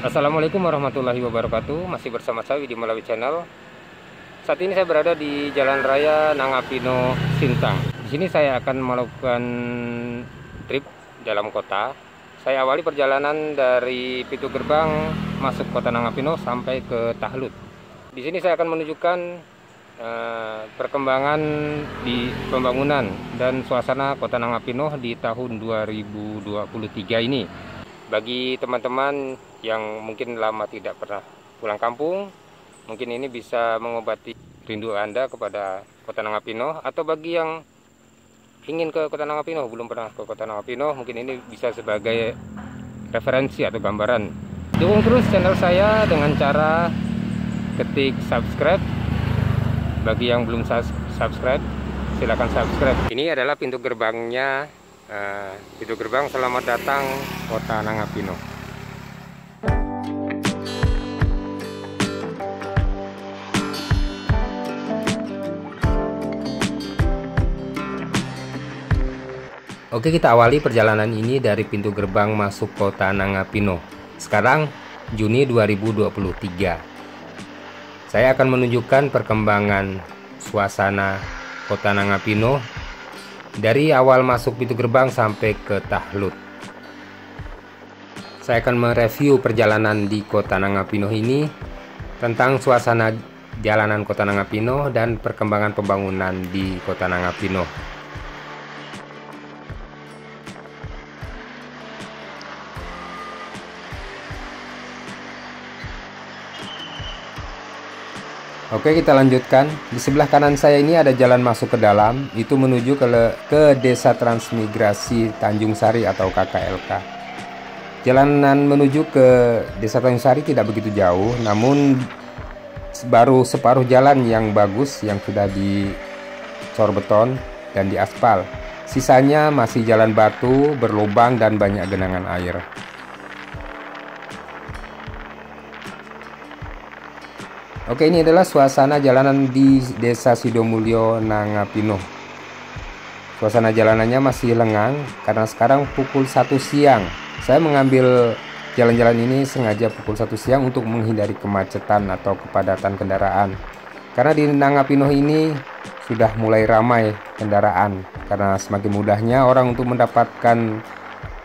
Assalamualaikum warahmatullahi wabarakatuh. Masih bersama saya Widi Malawi Channel. Saat ini saya berada di Jalan Raya Nangapino, Sintang. Di sini saya akan melakukan trip dalam kota. Saya awali perjalanan dari pintu gerbang masuk kota Nangapino sampai ke Tahlut. Di sini saya akan menunjukkan perkembangan di pembangunan dan suasana kota Nangapino di tahun 2023 ini. Bagi teman-teman yang mungkin lama tidak pernah pulang kampung, mungkin ini bisa mengobati rindu Anda kepada kota Nangapino. Atau bagi yang ingin ke kota Nangapino, belum pernah ke kota Nangapino, mungkin ini bisa sebagai referensi atau gambaran. Dukung terus channel saya dengan cara ketik subscribe. Bagi yang belum subscribe, silakan subscribe. Ini adalah pintu gerbangnya. Pintu gerbang selamat datang kota Nangapino. Oke, kita awali perjalanan ini dari pintu gerbang masuk kota Nangapino. Sekarang Juni 2023. Saya akan menunjukkan perkembangan suasana kota Nangapino dari awal masuk pintu gerbang sampai ke Tahlut. Saya akan mereview perjalanan di kota Nangapino ini tentang suasana jalanan kota Nangapino dan perkembangan pembangunan di kota Nangapino. Oke, kita lanjutkan. Di sebelah kanan saya ini ada jalan masuk ke dalam, itu menuju ke Desa Transmigrasi Tanjung Sari atau KKLK. Jalanan menuju ke Desa Tanjung Sari tidak begitu jauh, namun baru separuh jalan yang bagus yang sudah dicor beton dan diaspal. Sisanya masih jalan batu, berlubang dan banyak genangan air. Oke, ini adalah suasana jalanan di Desa Sidomulyo, Nangapino. Suasana jalanannya masih lengang karena sekarang pukul 1 siang. Saya mengambil jalan-jalan ini sengaja pukul 1 siang untuk menghindari kemacetan atau kepadatan kendaraan. Karena di Nangapino ini sudah mulai ramai kendaraan karena semakin mudahnya orang untuk mendapatkan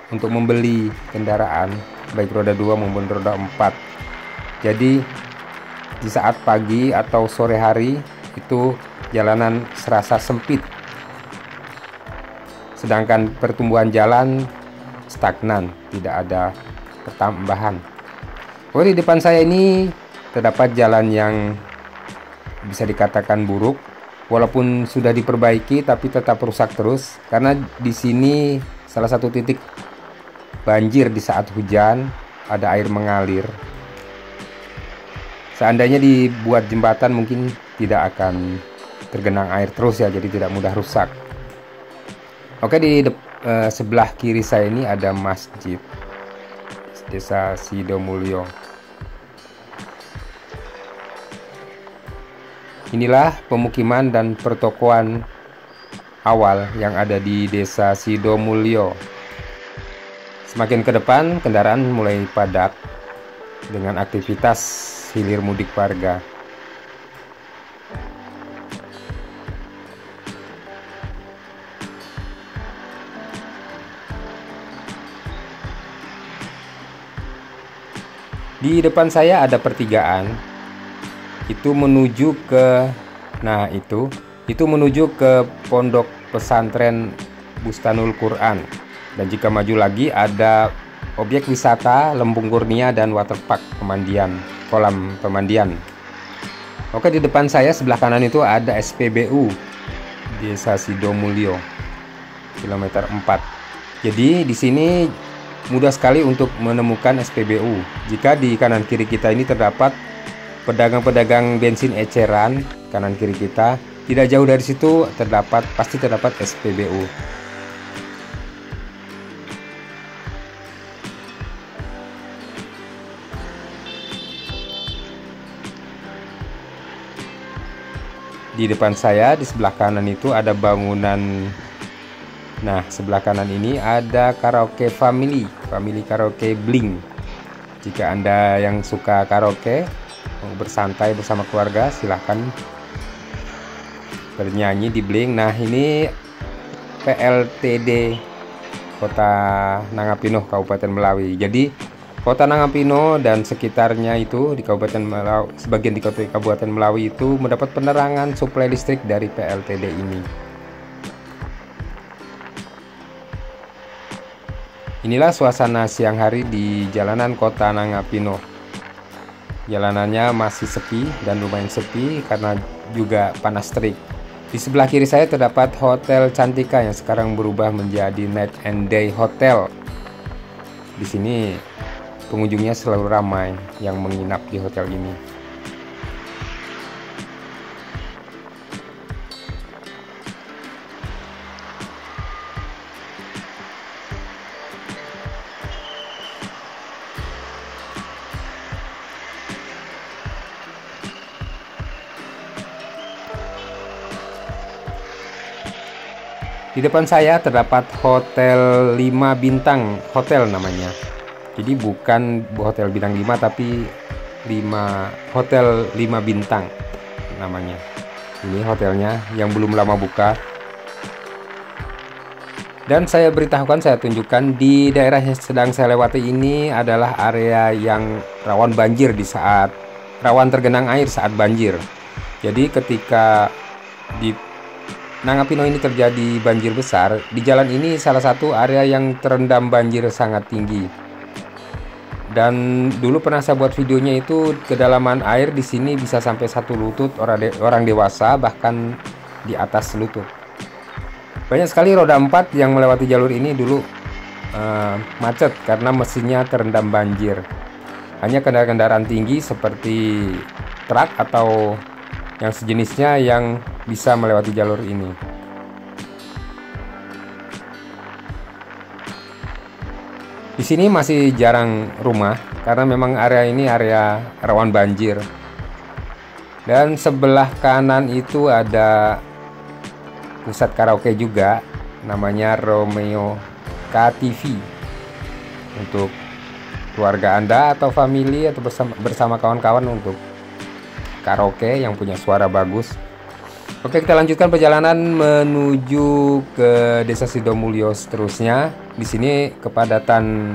untuk membeli kendaraan baik roda 2 maupun roda 4. Jadi di saat pagi atau sore hari itu jalanan serasa sempit, sedangkan pertumbuhan jalan stagnan, tidak ada pertambahan. Oh, di depan saya ini terdapat jalan yang bisa dikatakan buruk, walaupun sudah diperbaiki tapi tetap rusak terus karena di sini salah satu titik banjir di saat hujan, ada air mengalir. Seandainya dibuat jembatan mungkin tidak akan tergenang air terus ya, jadi tidak mudah rusak. Oke, di sebelah kiri saya ini ada masjid Desa Sidomulyo. Inilah pemukiman dan pertokoan awal yang ada di Desa Sidomulyo. Semakin ke depan kendaraan mulai padat dengan aktivitas hilir mudik warga. Di depan saya ada pertigaan. Itu menuju ke itu menuju ke Pondok Pesantren Bustanul Quran. Dan jika maju lagi ada objek wisata Lembung Kurnia dan waterpark pemandian, kolam pemandian. Oke, di depan saya sebelah kanan itu ada SPBU Desa Sidomulyo kilometer 4. Jadi di sini mudah sekali untuk menemukan SPBU. Jika di kanan kiri kita ini terdapat pedagang-pedagang bensin eceran, kanan kiri kita, tidak jauh dari situ pasti terdapat SPBU. Di depan saya di sebelah kanan itu ada bangunan. Nah, sebelah kanan ini ada karaoke family karaoke Bling. Jika Anda yang suka karaoke, mau bersantai bersama keluarga, silahkan bernyanyi di Bling. Nah, ini PLTD Kota Nangapino, Kabupaten Melawi. Jadi Kota Nangapino dan sekitarnya itu di Kabupaten Melawi, sebagian di Kabupaten Melawi itu mendapat penerangan suplai listrik dari PLTD ini. Inilah suasana siang hari di jalanan Kota Nangapino. Jalanannya masih sepi dan lumayan sepi karena juga panas terik. Di sebelah kiri saya terdapat Hotel Cantika yang sekarang berubah menjadi Night and Day Hotel. Di sini pengunjungnya selalu ramai yang menginap di hotel ini. Di depan saya terdapat Hotel 5 Bintang Hotel namanya. Jadi bukan hotel bintang 5 tapi Hotel 5 Bintang namanya. Ini hotelnya yang belum lama buka. Dan saya tunjukkan di daerah yang sedang saya lewati ini adalah area yang rawan banjir rawan tergenang air saat banjir. Jadi ketika di Nangapino ini terjadi banjir besar, di jalan ini salah satu area yang terendam banjir sangat tinggi. Dan dulu pernah saya buat videonya itu kedalaman air di sini bisa sampai 1 lutut orang dewasa, bahkan di atas lutut. Banyak sekali roda 4 yang melewati jalur ini dulu macet karena mesinnya terendam banjir. Hanya kendaraan-kendaraan tinggi seperti truk atau yang sejenisnya yang bisa melewati jalur ini. Di sini masih jarang rumah karena memang area ini area rawan banjir. Dan sebelah kanan itu ada pusat karaoke juga, namanya Romeo KTV. Untuk keluarga Anda atau family atau bersama kawan-kawan untuk karaoke yang punya suara bagus. Oke, kita lanjutkan perjalanan menuju ke Desa Sidomulyo seterusnya. Di sini kepadatan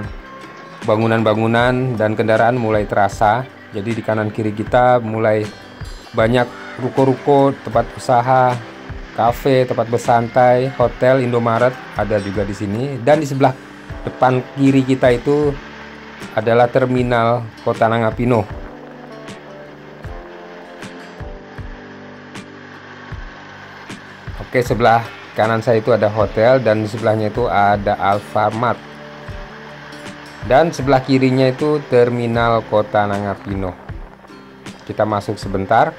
bangunan-bangunan dan kendaraan mulai terasa. Jadi di kanan kiri kita mulai banyak ruko-ruko, tempat usaha, kafe, tempat bersantai, hotel, Indomaret ada juga di sini. Dan di sebelah depan kiri kita itu adalah terminal Kota Nangapino. Oke, sebelah kanan saya itu ada hotel dan di sebelahnya itu ada Alfamart. Dan sebelah kirinya itu terminal Kota Nangapino. Kita masuk sebentar.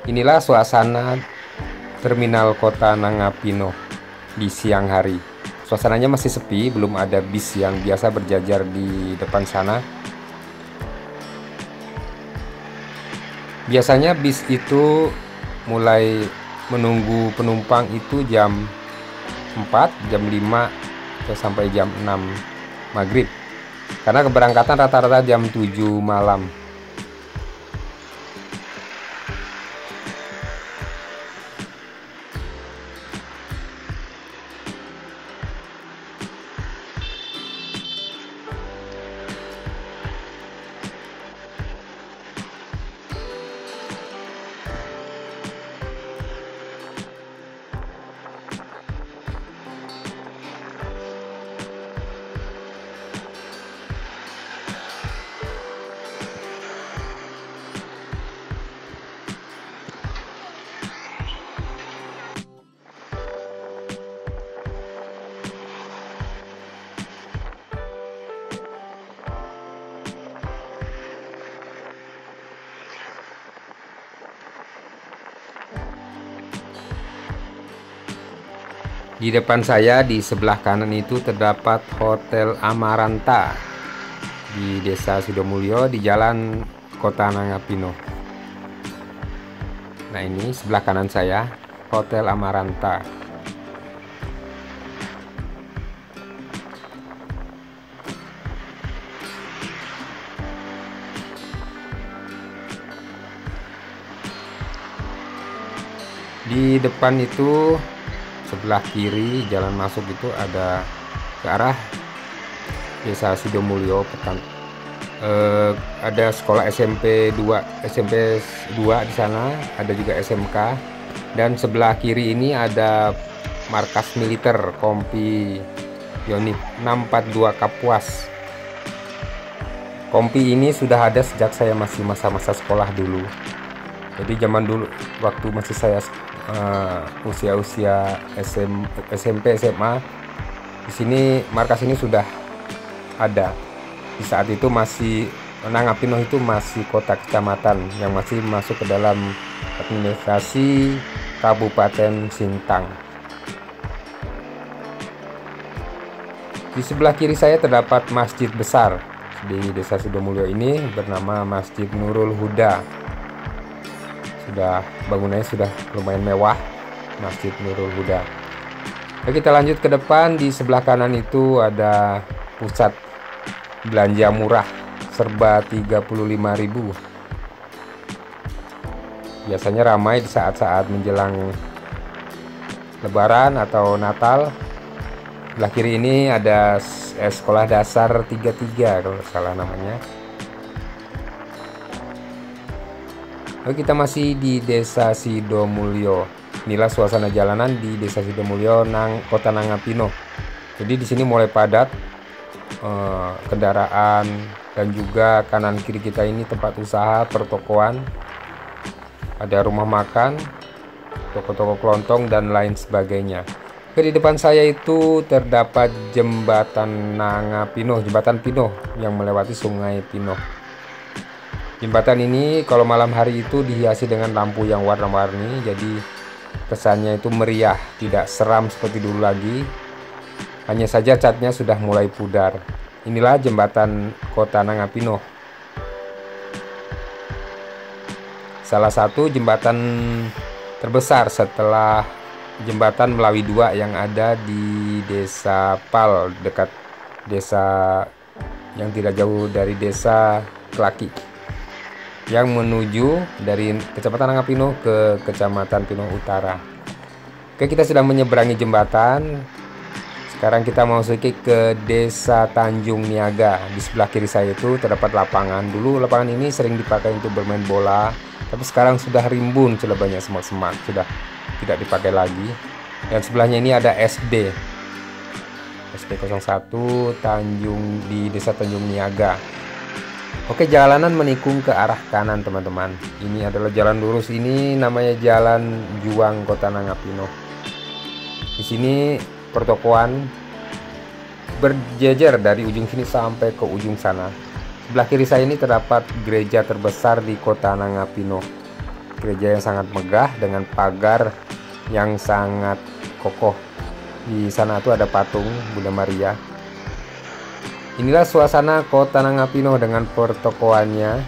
Inilah suasana terminal Kota Nangapino di siang hari. Suasananya masih sepi, belum ada bis yang biasa berjajar di depan sana. Biasanya bis itu mulai menunggu penumpang itu jam 4, jam 5 atau sampai jam 6 maghrib. Karena keberangkatan rata-rata jam 7 malam. Di depan saya di sebelah kanan itu terdapat Hotel Amaranta di Desa Sidomulyo di Jalan Kota Nangapino. Nah, ini sebelah kanan saya Hotel Amaranta. Di depan itu sebelah kiri jalan masuk itu ada ke arah Desa Sidomulyo ada sekolah SMP 2 di sana, ada juga SMK, dan sebelah kiri ini ada markas militer Kompi Yonif 642 Kapuas. Kompi ini sudah ada sejak saya masih masa-masa sekolah dulu. Jadi zaman dulu waktu masih saya usia-usia SMP SMA, di sini markas ini sudah ada. Di saat itu masih Nangapino itu masih kota kecamatan yang masih masuk ke dalam administrasi Kabupaten Sintang. Di sebelah kiri saya terdapat masjid besar di Desa Sidomulyo ini bernama Masjid Nurul Huda. Bangunannya sudah lumayan mewah, Masjid Nurul Huda. Oke, kita lanjut ke depan. Di sebelah kanan itu ada pusat belanja murah serba 35.000. Biasanya ramai di saat-saat menjelang Lebaran atau Natal. Sebelah kiri ini ada sekolah dasar 33 kalau salah namanya. Oke, kita masih di Desa Sidomulyo. Inilah suasana jalanan di Desa Sidomulyo, Kota Nangapino. Jadi di sini mulai padat kendaraan, dan juga kanan kiri kita ini tempat usaha, pertokoan, ada rumah makan, toko-toko kelontong dan lain sebagainya. Di depan saya itu terdapat jembatan Nangapino, jembatan Pinoh yang melewati Sungai Pinoh. Jembatan ini kalau malam hari itu dihiasi dengan lampu yang warna-warni, jadi kesannya itu meriah, tidak seram seperti dulu lagi. Hanya saja catnya sudah mulai pudar. Inilah jembatan Kota Nangapino. Salah satu jembatan terbesar setelah jembatan Melawi 2 yang ada di Desa Pal, dekat desa yang tidak jauh dari Desa Kelaki, yang menuju dari Kecamatan Nangapino ke Kecamatan Pinoh Utara. Oke, kita sudah menyeberangi jembatan. Sekarang kita mau sedikit ke Desa Tanjung Niaga. Di sebelah kiri saya itu terdapat lapangan. Dulu lapangan ini sering dipakai untuk bermain bola, tapi sekarang sudah rimbun, sudah banyak semak-semak, sudah tidak dipakai lagi. Dan sebelahnya ini ada SD 01 Tanjung di Desa Tanjung Niaga. Oke, jalanan menikung ke arah kanan, teman-teman. Ini adalah jalan lurus, ini namanya Jalan Juang Kota Nangapino. Di sini pertokoan berjejer dari ujung sini sampai ke ujung sana. Sebelah kiri saya ini terdapat gereja terbesar di Kota Nangapino. Gereja yang sangat megah dengan pagar yang sangat kokoh. Di sana tuh ada patung Bunda Maria. Inilah suasana Kota Nangapino dengan pertokoannya.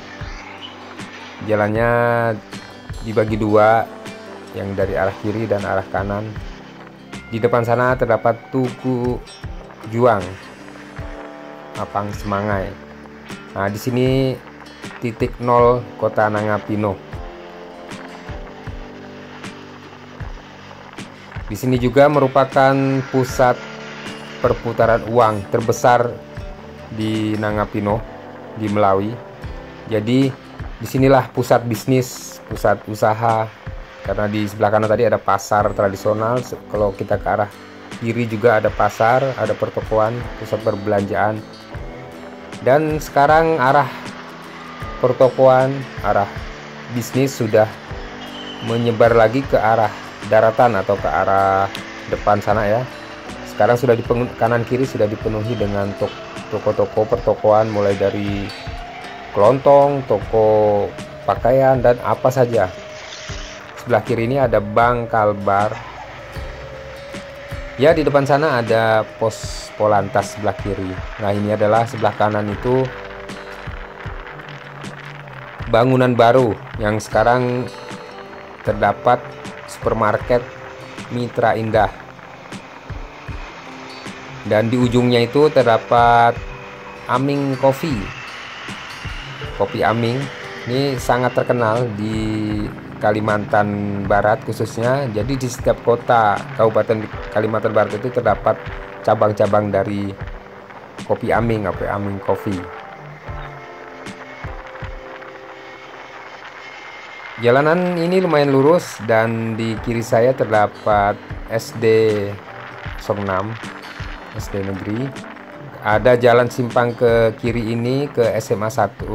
Jalannya dibagi dua, yang dari arah kiri dan arah kanan. Di depan sana terdapat Tugu Juang, Apang Semangai. Nah, di sini titik nol Kota Nangapino. Di sini juga merupakan pusat perputaran uang terbesar di Nangapino, di Melawi. Jadi disinilah pusat bisnis, pusat usaha. Karena di sebelah kanan tadi ada pasar tradisional, kalau kita ke arah kiri juga ada pasar, ada pertokoan, pusat perbelanjaan. Dan sekarang arah pertokoan, arah bisnis sudah menyebar lagi ke arah daratan atau ke arah depan sana ya. Sekarang sudah kanan kiri sudah dipenuhi dengan toko-toko pertokoan, mulai dari kelontong, toko pakaian, dan apa saja. Sebelah kiri ini ada Bank Kalbar. Ya, di depan sana ada pos Polantas sebelah kiri. Nah, ini adalah sebelah kanan itu bangunan baru yang sekarang terdapat supermarket Mitra Indah. Dan di ujungnya itu terdapat Aming Coffee. Kopi Aming ini sangat terkenal di Kalimantan Barat khususnya. Jadi di setiap kota Kabupaten Kalimantan Barat itu terdapat cabang-cabang dari Kopi Aming Coffee. Jalanan ini lumayan lurus dan di kiri saya terdapat SD 06, SD negeri. Ada jalan simpang ke kiri ini ke SMA 1,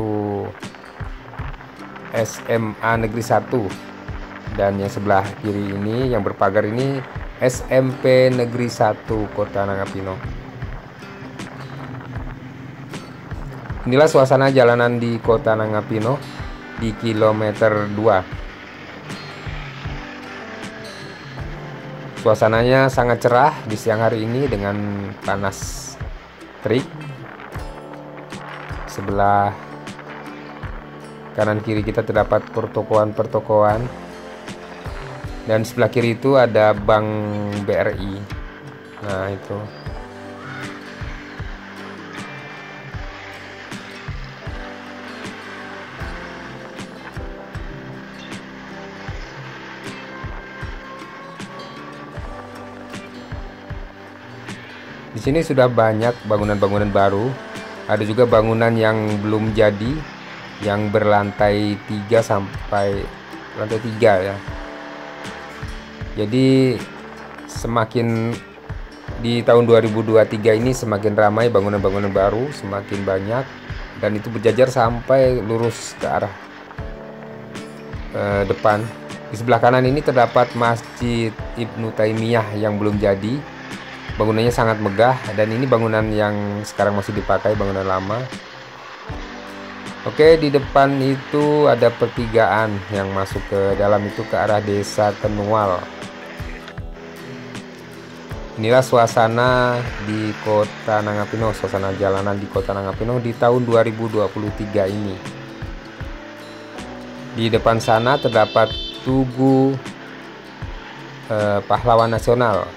SMA Negeri 1, dan yang sebelah kiri ini yang berpagar ini SMP Negeri 1 Kota Nangapino. Inilah suasana jalanan di Kota Nangapino di kilometer 2. Suasananya sangat cerah di siang hari ini dengan panas terik. Sebelah kanan kiri kita terdapat pertokoan, dan sebelah kiri itu ada Bank BRI. Nah, itu. Di sini sudah banyak bangunan-bangunan baru. Ada juga bangunan yang belum jadi, yang berlantai 3 sampai lantai 3 ya. Jadi semakin di tahun 2023 ini semakin ramai bangunan-bangunan baru, semakin banyak, dan itu berjajar sampai lurus ke arah depan. Di sebelah kanan ini terdapat Masjid Ibnu Taimiyah yang belum jadi. Bangunannya sangat megah, dan ini bangunan yang sekarang masih dipakai, bangunan lama. Oke, di depan itu ada pertigaan yang masuk ke dalam itu ke arah Desa Tenual. Inilah suasana di Kota Nangapino, suasana jalanan di Kota Nangapino di tahun 2023 ini. Di depan sana terdapat Tugu Pahlawan Nasional,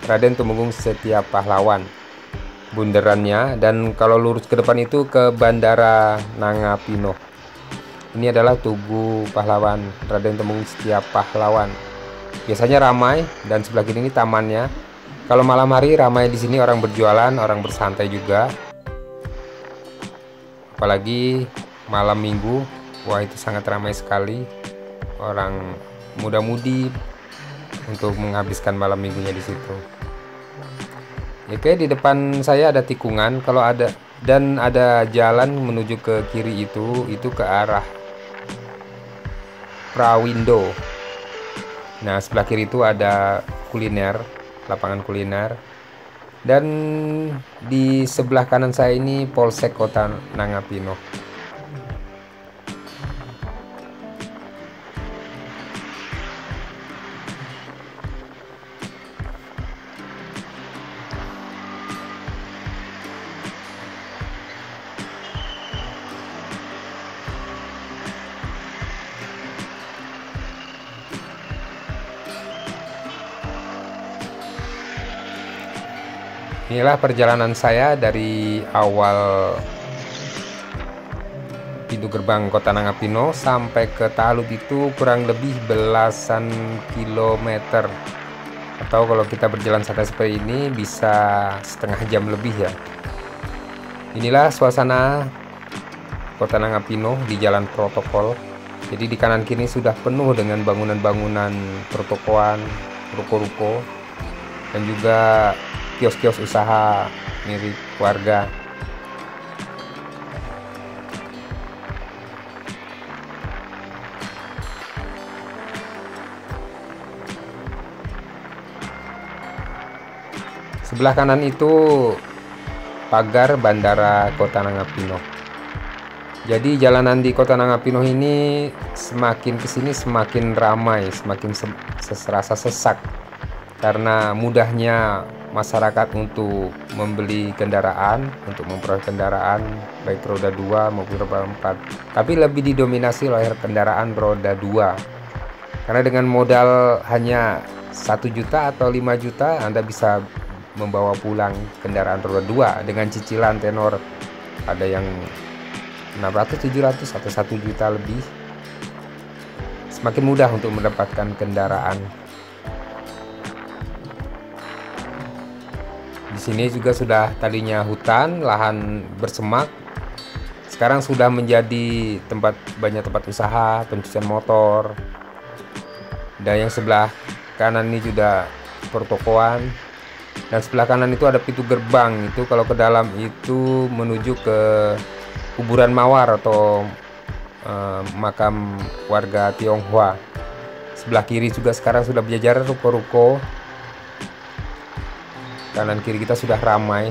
Raden Temenggung Setia Pahlawan, bundarannya. Dan kalau lurus ke depan itu ke Bandara Nangapino. Ini adalah Tugu Pahlawan Raden Temenggung Setia Pahlawan. Biasanya ramai, dan sebelah kiri ini tamannya. Kalau malam hari ramai di sini, orang berjualan, orang bersantai juga. Apalagi malam minggu, wah itu sangat ramai sekali. Orang muda-mudi untuk menghabiskan malam minggunya di situ. Oke, di depan saya ada tikungan, kalau ada, dan ada jalan menuju ke kiri itu ke arah Prawindo. Nah, sebelah kiri itu ada kuliner, lapangan kuliner. Dan di sebelah kanan saya ini Polsek Kota Nangapino. Inilah perjalanan saya dari awal pintu gerbang Kota Nangapino sampai ke Talud itu kurang lebih belasan kilometer. Atau kalau kita berjalan santai seperti ini bisa setengah jam lebih ya. Inilah suasana Kota Nangapino di jalan protokol. Jadi di kanan kiri sudah penuh dengan bangunan-bangunan pertokoan, ruko-ruko, dan juga kios-kios usaha milik warga. Sebelah kanan itu pagar Bandara Kota Nangapino. Jadi jalanan di Kota Nangapino ini semakin kesini semakin ramai, semakin serasa sesak, karena mudahnya masyarakat untuk membeli kendaraan, untuk memperoleh kendaraan baik roda 2 maupun roda 4. Tapi lebih didominasi oleh kendaraan roda 2. Karena dengan modal hanya 1 juta atau 5 juta Anda bisa membawa pulang kendaraan roda 2 dengan cicilan tenor ada yang 600, 700 atau 1 juta lebih. semakin mudah untuk mendapatkan kendaraan. Di sini juga sudah tadinya hutan, lahan bersemak, sekarang sudah menjadi banyak tempat usaha, pencucian motor. Dan yang sebelah kanan ini juga pertokoan, dan sebelah kanan itu ada pintu gerbang. Itu kalau ke dalam itu menuju ke kuburan Mawar atau makam warga Tionghoa. Sebelah kiri juga sekarang sudah berjajar ruko-ruko. Kanan kiri kita sudah ramai.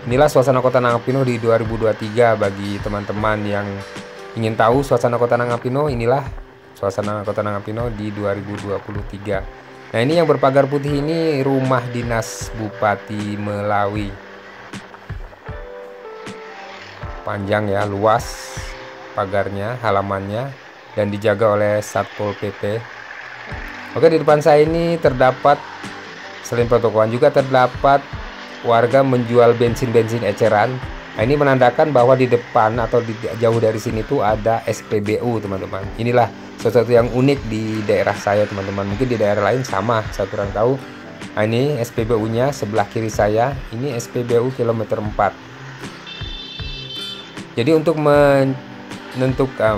Inilah suasana Kota Nangapino di 2023. Bagi teman-teman yang ingin tahu suasana Kota Nangapino, inilah suasana Kota Nangapino di 2023. Nah, ini yang berpagar putih ini rumah dinas Bupati Melawi. Panjang ya, luas pagarnya, halamannya, dan dijaga oleh Satpol PP. Oke, di depan saya ini terdapat, selain pertokoan juga terdapat warga menjual bensin-bensin eceran. Nah, ini menandakan bahwa di depan atau jauh dari sini tuh ada SPBU, teman-teman. Inilah sesuatu yang unik di daerah saya, teman-teman. Mungkin di daerah lain sama, saya kurang tahu. Nah, ini SPBU-nya sebelah kiri saya. Ini SPBU kilometer 4. Jadi untuk menentukan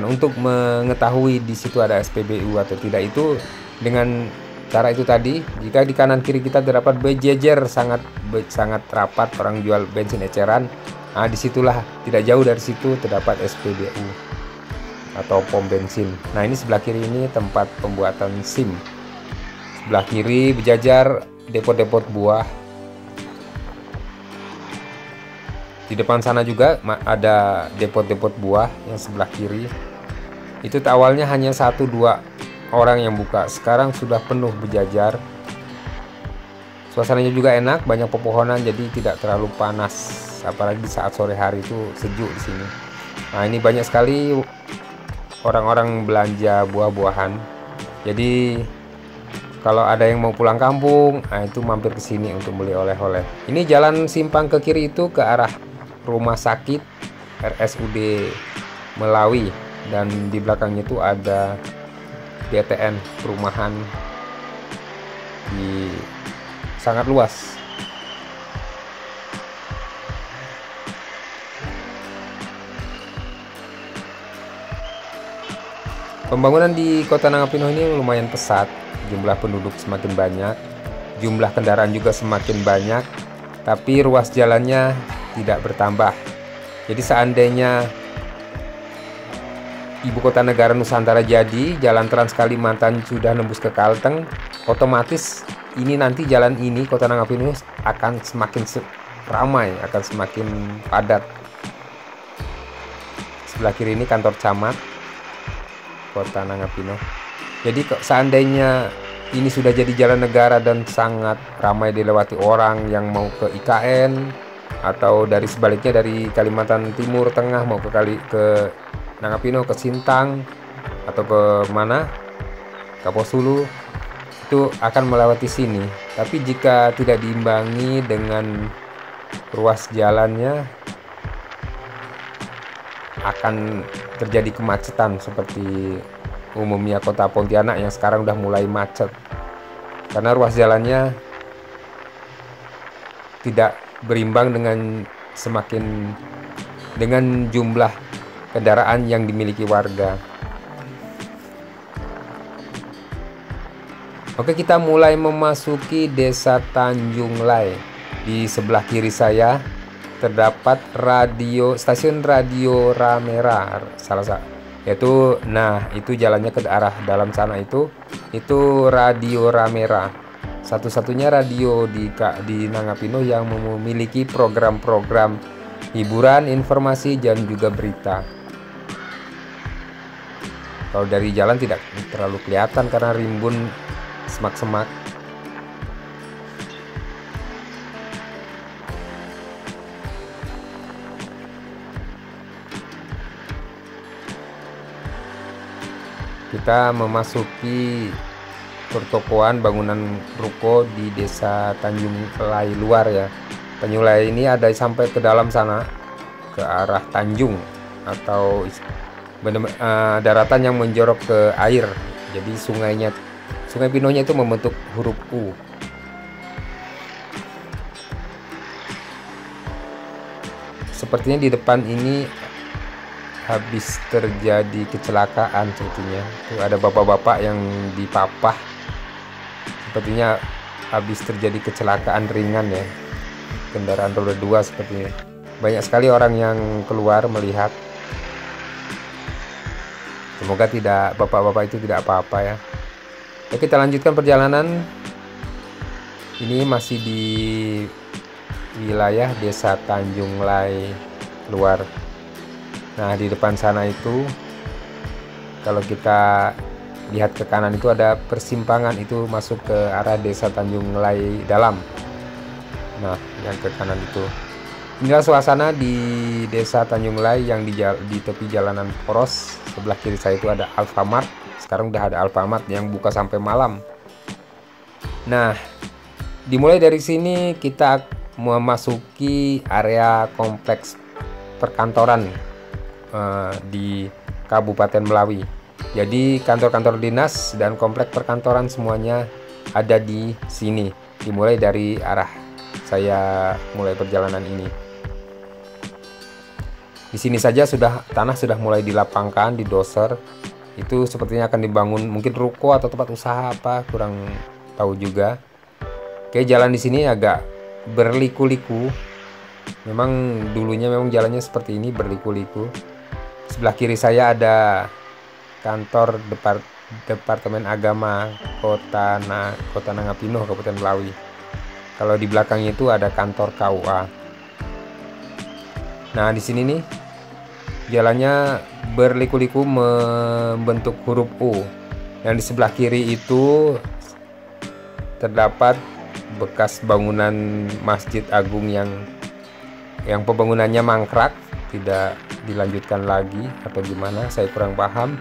untuk mengetahui di situ ada SPBU atau tidak itu dengan cara itu tadi. Jika di kanan kiri kita terdapat berjejer sangat rapat orang jual bensin eceran, nah disitulah tidak jauh dari situ terdapat SPBU atau pom bensin. Nah, ini sebelah kiri ini tempat pembuatan SIM. Sebelah kiri berjajar depot-depot buah. Di depan sana juga ada depot-depot buah yang sebelah kiri. Itu awalnya hanya 1-2 orang yang buka, sekarang sudah penuh berjajar. Suasananya juga enak, banyak pepohonan jadi tidak terlalu panas, apalagi di saat sore hari itu sejuk di sini. Nah, ini banyak sekali orang-orang belanja buah-buahan. Jadi kalau ada yang mau pulang kampung, nah itu mampir ke sini untuk beli oleh-oleh. Ini jalan simpang ke kiri itu ke arah rumah sakit RSUD Melawi, dan di belakangnya itu ada BTN perumahan di sangat luas. Pembangunan di Kota Nangapino ini lumayan pesat, jumlah penduduk semakin banyak, jumlah kendaraan juga semakin banyak, tapi ruas jalannya tidak bertambah. Jadi seandainya Ibu Kota Negara Nusantara jadi, jalan Trans Kalimantan sudah nembus ke Kalteng, otomatis ini nanti jalan ini Kota Nangapino akan semakin ramai, akan semakin padat. Sebelah kiri ini kantor camat Kota Nangapino. Jadi seandainya ini sudah jadi jalan negara dan sangat ramai dilewati orang yang mau ke IKN atau dari sebaliknya dari Kalimantan Timur Tengah mau ke Nangapino, ke Sintang atau ke mana, Kaposulu, itu akan melewati sini. Tapi jika tidak diimbangi dengan ruas jalannya, akan terjadi kemacetan seperti umumnya kota Pontianak yang sekarang udah mulai macet karena ruas jalannya tidak berimbang dengan jumlah kendaraan yang dimiliki warga. Oke, kita mulai memasuki Desa Tanjung Lai. Di sebelah kiri saya terdapat stasiun radio Ramera, yaitu, nah itu jalannya ke arah dalam sana itu Radio Ramera, satu-satunya radio di Nangapino yang memiliki program-program hiburan, informasi, dan juga berita. Kalau dari jalan tidak terlalu kelihatan karena rimbun semak-semak. Kita memasuki pertokoan bangunan ruko di Desa Tanjung Lai luar ya. Tanjung Lai ini ada sampai ke dalam sana, ke arah Tanjung atau daratan yang menjorok ke air. Jadi Sungai Pinohnya itu membentuk huruf U. Sepertinya di depan ini habis terjadi kecelakaan sepertinya. Tuh ada bapak-bapak yang dipapah. Sepertinya habis terjadi kecelakaan ringan ya. Kendaraan roda 2 sepertinya. Banyak sekali orang yang keluar melihat. Semoga bapak-bapak itu tidak apa-apa ya. Oke, kita lanjutkan perjalanan. Ini masih di wilayah Desa Tanjung Lai luar. Nah, di depan sana itu kalau kita lihat ke kanan itu ada persimpangan, itu masuk ke arah Desa Tanjung Lai dalam. Nah, yang ke kanan itu. Inilah suasana di Desa Tanjung Lai yang di tepi jalanan poros. Sebelah kiri saya itu ada Alfamart. Sekarang udah ada Alfamart yang buka sampai malam. Nah, dimulai dari sini kita memasuki area kompleks perkantoran di Kabupaten Melawi. Jadi kantor-kantor dinas dan kompleks perkantoran semuanya ada di sini. Dimulai dari arah saya mulai perjalanan ini. Di sini saja tanah sudah mulai dilapangkan, didoser. Itu sepertinya akan dibangun mungkin ruko atau tempat usaha apa, kurang tahu juga. Oke, jalan di sini agak berliku-liku. Memang dulunya memang jalannya seperti ini, berliku-liku. Sebelah kiri saya ada kantor Departemen Agama Kota Nangapino, Kabupaten Melawi. Kalau di belakangnya itu ada kantor KUA. Nah, di sini nih jalannya berliku-liku membentuk huruf U. Yang di sebelah kiri itu terdapat bekas bangunan Masjid Agung yang pembangunannya mangkrak, tidak dilanjutkan lagi atau gimana, saya kurang paham.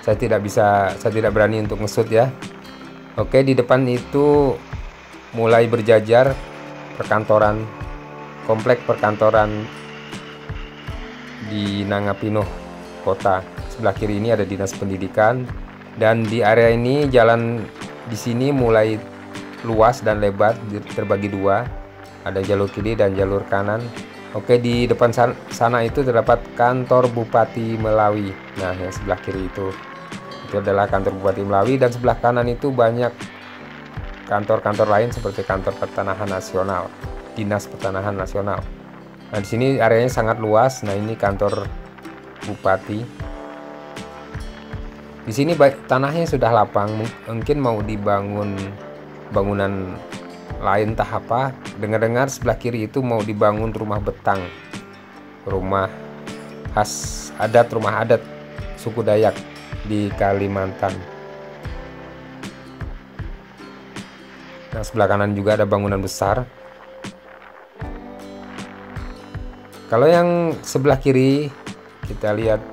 Saya tidak berani untuk ngesut ya. Oke, di depan itu mulai berjajar komplek perkantoran di Nangapino Kota. Sebelah kiri ini ada Dinas Pendidikan, dan di area ini jalan di sini mulai luas dan lebar, terbagi dua. Ada jalur kiri dan jalur kanan. Oke, di depan sana itu terdapat kantor Bupati Melawi. Nah, yang sebelah kiri itu adalah kantor Bupati Melawi, dan sebelah kanan itu banyak kantor-kantor lain seperti kantor Pertanahan Nasional, Dinas Pertanahan Nasional. Nah, di sini areanya sangat luas. Nah, ini kantor Bupati. Di sini tanahnya sudah lapang, mungkin mau dibangun bangunan lain entah apa. Dengar-dengar sebelah kiri itu mau dibangun rumah betang, rumah adat suku Dayak di Kalimantan. Nah, sebelah kanan juga ada bangunan besar. Kalau yang sebelah kiri kita lihat,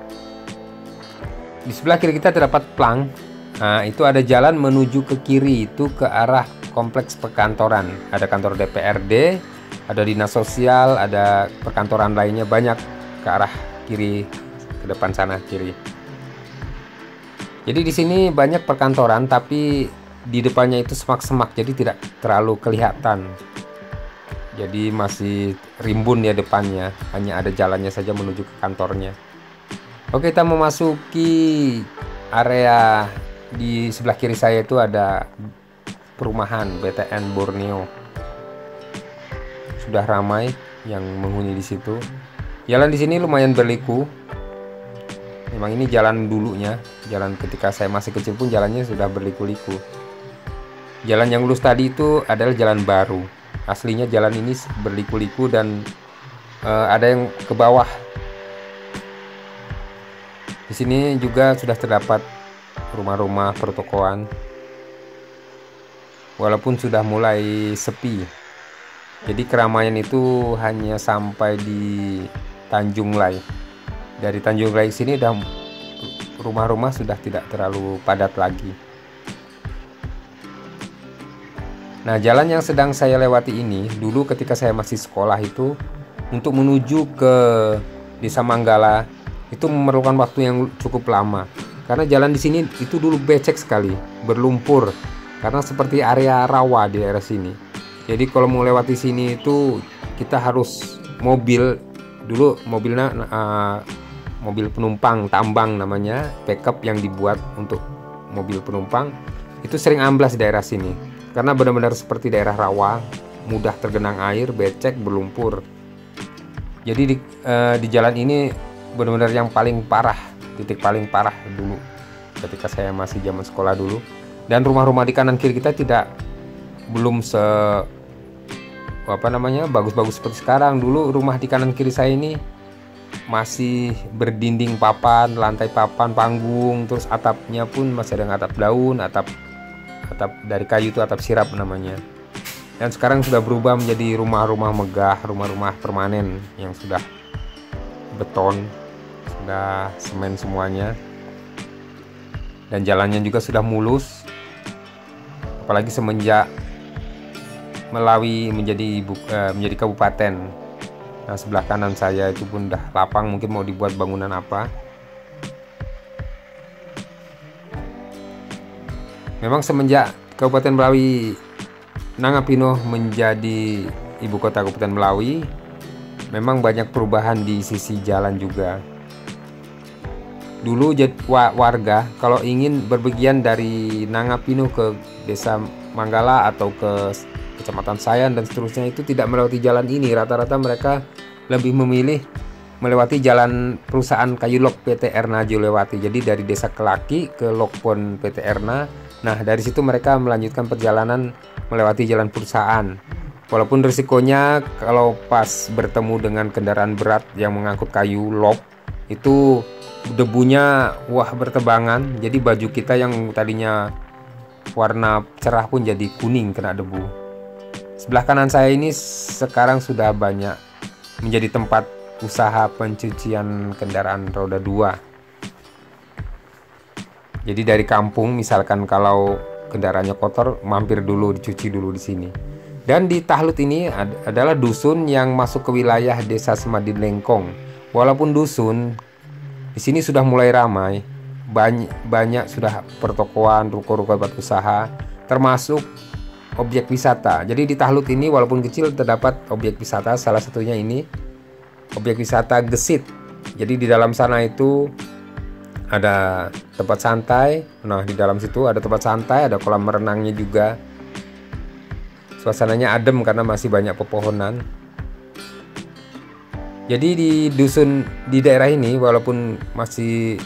di sebelah kiri kita terdapat plang. Nah, itu ada jalan menuju ke kiri, itu ke arah kompleks perkantoran. Ada kantor DPRD, ada dinas sosial, ada perkantoran lainnya, banyak ke arah kiri, ke depan sana kiri. Jadi di sini banyak perkantoran, tapi di depannya itu semak-semak, jadi tidak terlalu kelihatan. Jadi masih rimbun ya depannya, hanya ada jalannya saja menuju ke kantornya. Oke, kita memasuki area di sebelah kiri saya itu ada perumahan BTN Borneo. Sudah ramai yang menghuni di situ. Jalan di sini lumayan berliku. Memang ini jalan dulunya, jalan ketika saya masih kecil pun jalannya sudah berliku-liku. Jalan yang lurus tadi itu adalah jalan baru. Aslinya jalan ini berliku-liku dan ada yang ke bawah. Di sini juga sudah terdapat rumah-rumah pertokoan, walaupun sudah mulai sepi. Jadi keramaian itu hanya sampai di Tanjung Lai. Dari Tanjung Lai sini rumah-rumah sudah tidak terlalu padat lagi. Nah, jalan yang sedang saya lewati ini, dulu ketika saya masih sekolah itu untuk menuju ke Desa Manggala itu memerlukan waktu yang cukup lama, karena jalan di sini itu dulu becek sekali, berlumpur, karena seperti area rawa di daerah sini. Jadi kalau mau lewati sini itu kita harus mobil dulu, mobilnya mobil penumpang tambang namanya, pickup yang dibuat untuk mobil penumpang, itu sering amblas di daerah sini karena benar-benar seperti daerah rawa, mudah tergenang air, becek, berlumpur. Jadi di jalan ini benar-benar yang paling parah, titik paling parah dulu ketika saya masih zaman sekolah dulu. Dan rumah-rumah di kanan kiri kita belum bagus-bagus seperti sekarang. Dulu rumah di kanan kiri saya ini masih berdinding papan, lantai papan, panggung, terus atapnya pun masih ada atap daun, atap dari kayu, itu atap sirap namanya. Dan sekarang sudah berubah menjadi rumah-rumah megah, rumah-rumah permanen yang sudah beton, sudah semen semuanya, dan jalannya juga sudah mulus. Apalagi semenjak Melawi menjadi kabupaten. Nah, sebelah kanan saya itu pun udah lapang, mungkin mau dibuat bangunan apa. Memang semenjak Kabupaten Melawi Nangapino menjadi ibu kota Kabupaten Melawi, memang banyak perubahan di sisi jalan juga. Dulu warga kalau ingin berpergian dari Nangapino ke Desa Manggala atau ke Kecamatan Sayan dan seterusnya itu tidak melewati jalan ini. Rata-rata mereka lebih memilih melewati jalan perusahaan kayu lok PT Erna Jolewati. Jadi dari Desa Kelaki ke Lokpon PT Erna. Nah, dari situ mereka melanjutkan perjalanan melewati jalan perusahaan. Walaupun risikonya kalau pas bertemu dengan kendaraan berat yang mengangkut kayu lok, itu debunya bertebangan. Jadi baju kita yang tadinya warna cerah pun jadi kuning kena debu. Sebelah kanan saya ini sekarang sudah banyak menjadi tempat usaha pencucian kendaraan roda 2. Jadi dari kampung misalkan kalau kendaraannya kotor, mampir dulu, dicuci dulu di sini. Dan di Tahlut ini adalah dusun yang masuk ke wilayah Desa Semadin Lengkong. Walaupun dusun, di sini sudah mulai ramai, banyak sudah pertokoan, ruko-ruko tempat usaha, termasuk objek wisata. Jadi di Tahlut ini walaupun kecil terdapat objek wisata, salah satunya ini objek wisata Gesit. Jadi di dalam sana itu ada tempat santai. Nah, di dalam situ ada tempat santai, ada kolam renangnya juga. Suasananya adem karena masih banyak pepohonan. Jadi di daerah ini walaupun masih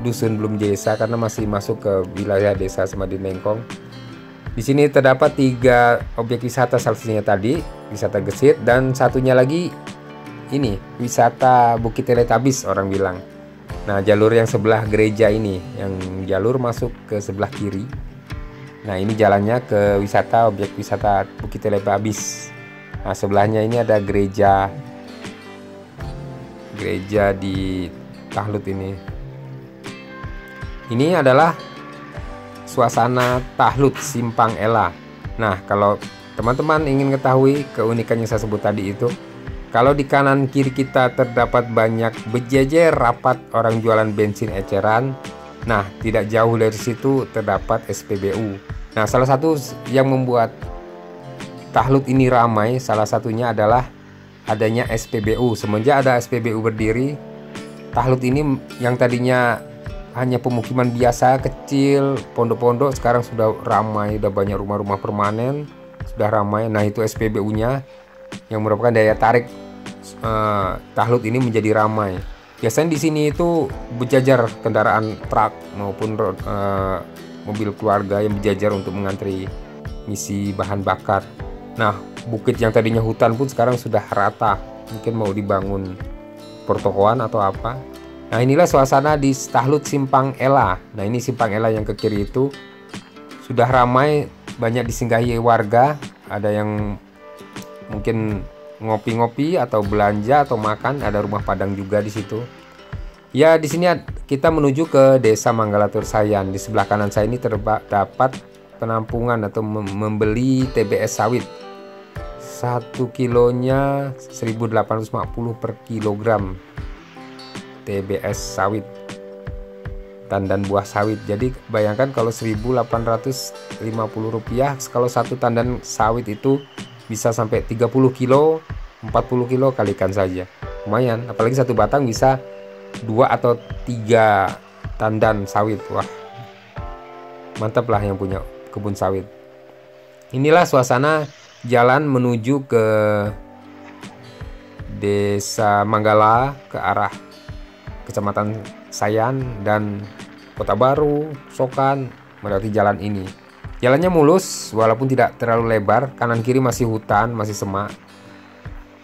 dusun belum desa karena masih masuk ke wilayah Desa Semadin Lengkong. Di sini terdapat 3 objek wisata, salah satunya tadi wisata Gesit dan satunya lagi ini wisata Bukit Teletabis orang bilang. Nah, jalur yang sebelah gereja ini, yang jalur masuk ke sebelah kiri. Nah, ini jalannya ke objek wisata Bukit Teletabis. Nah, sebelahnya ini ada gereja di Tahlut ini. Ini adalah suasana Tahlut Simpang Ela. Nah, kalau teman-teman ingin ketahui keunikan yang saya sebut tadi itu, kalau di kanan kiri kita terdapat banyak berjejer rapat orang jualan bensin eceran. Nah, tidak jauh dari situ terdapat SPBU. Nah, salah satu yang membuat Tahlut ini ramai, salah satunya adalah adanya SPBU. Semenjak ada SPBU berdiri, Tahlut ini yang tadinya hanya pemukiman biasa kecil, pondok-pondok, sekarang sudah ramai, sudah banyak rumah-rumah permanen, sudah ramai. Nah, itu SPBU-nya yang merupakan daya tarik Tahlut ini menjadi ramai. Biasanya di sini itu berjajar kendaraan truk maupun mobil keluarga yang berjajar untuk mengantri ngisi bahan bakar. Nah, bukit yang tadinya hutan pun sekarang sudah rata, mungkin mau dibangun pertokoan atau apa. Nah, inilah suasana di Tahlut Simpang Ela. Nah, ini Simpang Ela yang ke kiri itu sudah ramai, banyak disinggahi warga. Ada yang mungkin ngopi-ngopi atau belanja atau makan, ada rumah padang juga di situ. Ya, di sini kita menuju ke Desa Manggala Sayan. Di sebelah kanan saya ini terdapat penampungan atau membeli TBS sawit. 1 kilonya 1850 per kilogram TBS sawit, tandan buah sawit. Jadi bayangkan kalau 1850 rupiah, kalau satu tandan sawit itu bisa sampai 30 kilo, 40 kilo, kalikan saja, lumayan. Apalagi satu batang bisa 2 atau 3 tandan sawit. Wah, mantap lah yang punya kebun sawit. Inilah suasana jalan menuju ke Desa Manggala ke arah Kecamatan Sayan dan Kota Baru, Sokan, melewati jalan ini. Jalannya mulus walaupun tidak terlalu lebar, kanan kiri masih hutan, masih semak.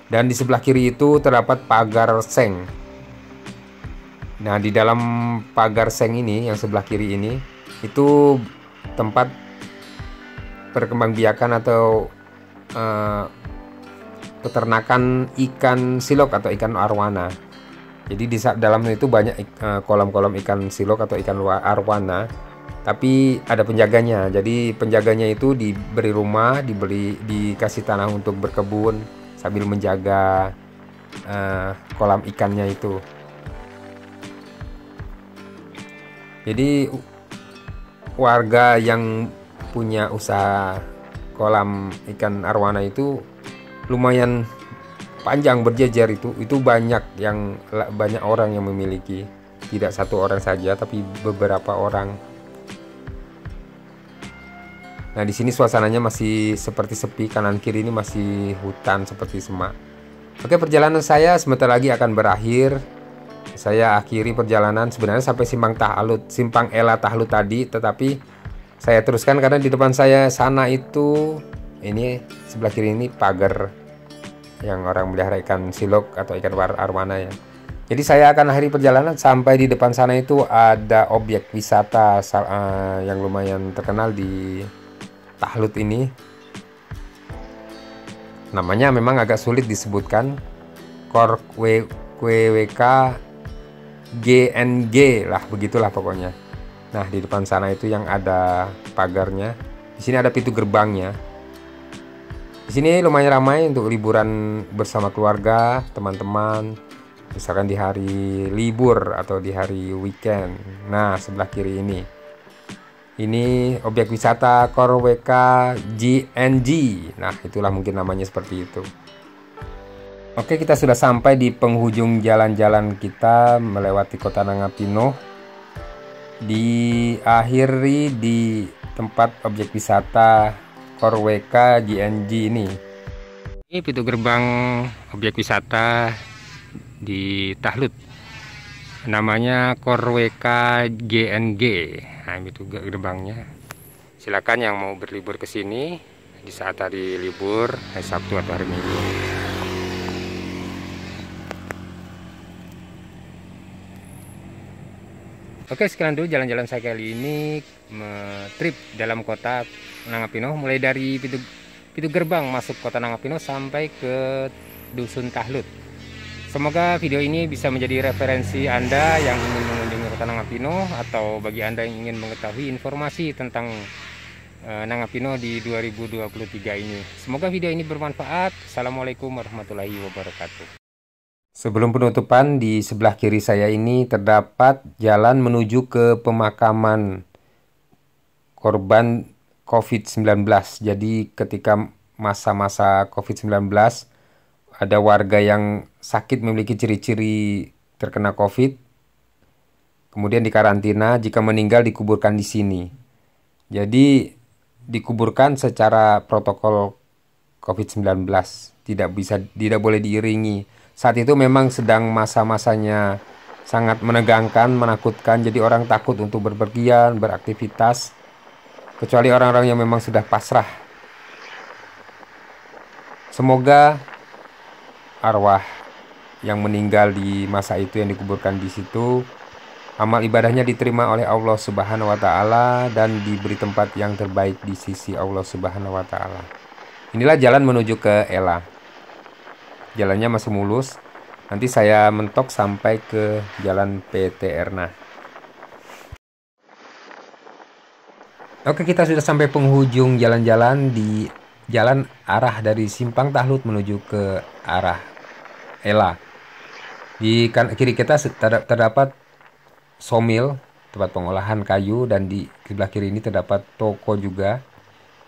Dan di sebelah kiri itu terdapat pagar seng. Nah, di dalam pagar seng ini yang sebelah kiri ini itu tempat perkembangbiakan atau peternakan ikan silok atau ikan arwana. Jadi di dalamnya itu banyak kolam-kolam ikan silok atau ikan arwana, tapi ada penjaganya. Jadi penjaganya itu diberi rumah, dikasih tanah untuk berkebun sambil menjaga kolam ikannya itu. Jadi warga yang punya usaha kolam ikan arwana itu lumayan panjang, berjejer, itu banyak orang yang memiliki, tidak satu orang saja tapi beberapa orang. Nah, di sini suasananya masih seperti sepi, kanan kiri ini masih hutan seperti semak. Oke, perjalanan saya sebentar lagi akan berakhir. Saya akhiri perjalanan sebenarnya sampai Simpang Ela Tahlut tadi, tetapi saya teruskan karena di depan saya sana itu, ini sebelah kiri ini pagar yang orang melihara ikan silok atau ikan arwana ya. Jadi saya akan akhiri perjalanan sampai di depan sana itu ada objek wisata yang lumayan terkenal di Tahlut ini. Namanya memang agak sulit disebutkan, KWWK GNG lah, begitulah pokoknya. Nah, di depan sana itu yang ada pagarnya. Di sini ada pintu gerbangnya. Di sini lumayan ramai untuk liburan bersama keluarga, teman-teman, misalkan di hari libur atau di hari weekend. Nah, sebelah kiri ini objek wisata KWWK GNG. Nah, itulah mungkin namanya seperti itu. Oke, kita sudah sampai di penghujung jalan-jalan kita melewati Kota Nangapino. Diakhiri di tempat objek wisata KWWK GNG ini. Ini pintu gerbang objek wisata di Tahlut. Namanya KWWK GNG. Nah, itu gerbangnya. Silakan yang mau berlibur ke sini di saat hari libur, hari Sabtu atau hari Minggu. Oke, sekian dulu jalan-jalan saya kali ini, trip dalam kota Nangapino, mulai dari pintu gerbang masuk kota Nangapino sampai ke Dusun Tahlut. Semoga video ini bisa menjadi referensi Anda yang ingin mengunjungi kota Nangapino, atau bagi Anda yang ingin mengetahui informasi tentang Nangapino di 2023 ini. Semoga video ini bermanfaat. Assalamualaikum warahmatullahi wabarakatuh. Sebelum penutupan, di sebelah kiri saya ini terdapat jalan menuju ke pemakaman korban COVID-19. Jadi ketika masa-masa COVID-19, ada warga yang sakit memiliki ciri-ciri terkena COVID, kemudian dikarantina, jika meninggal dikuburkan di sini. Jadi dikuburkan secara protokol COVID-19, tidak boleh diiringi. Saat itu memang sedang masa-masanya sangat menegangkan, menakutkan, jadi orang takut untuk berpergian, beraktivitas, kecuali orang-orang yang memang sudah pasrah. Semoga arwah yang meninggal di masa itu yang dikuburkan di situ, amal ibadahnya diterima oleh Allah Subhanahu wa Ta'ala dan diberi tempat yang terbaik di sisi Allah Subhanahu wa Ta'ala. Inilah jalan menuju ke Ela. Jalannya masih mulus. Nanti saya mentok sampai ke Jalan PT Erna. Oke, kita sudah sampai penghujung jalan-jalan di jalan arah dari Simpang Tahlut menuju ke arah Ela. Di kiri kita terdapat somil, tempat pengolahan kayu, dan di sebelah kiri ini terdapat toko juga.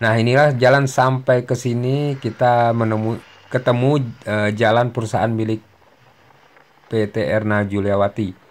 Nah, inilah jalan sampai ke sini kita ketemu jalan perusahaan milik PT Erna Juliawati.